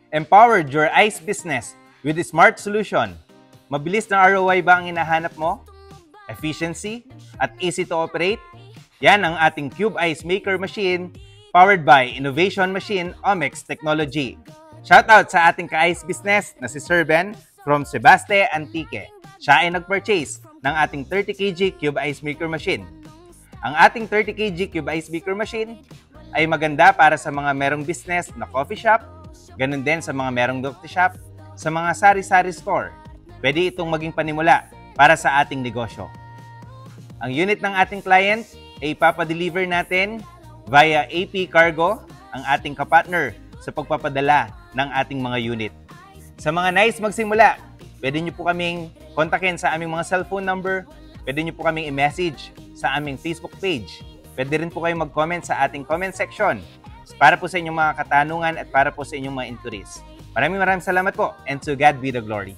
Empowered your ICE business with a smart solution. Mabilis na ROI ba ang hinahanap mo? Efficiency at easy to operate? Yan ang ating Cube Ice Maker Machine powered by Innovation Machine Omex Technology. Shoutout sa ating ka-ice business na si Sir Ben from Sebaste Antique. Siya ay nag-purchase ng ating 30 kg Cube Ice Maker Machine. Ang ating 30 kg Cube Ice Maker Machine ay maganda para sa mga merong business na coffee shop, ganun din sa mga merong coffee shop, sa mga sari-sari store. Pwede itong maging panimula para sa ating negosyo. Ang unit ng ating client ay ipapadeliver natin via AP Cargo, ang ating kapartner sa pagpapadala ng ating mga unit. Sa mga nais magsimula, pwede nyo po kaming kontakin sa aming mga cellphone number, pwede nyo po kaming i-message sa aming Facebook page. Pwede rin po kayong mag-comment sa ating comment section para po sa inyong mga katanungan at para po sa inyong mga inquiries. Maraming salamat po, and to God be the glory.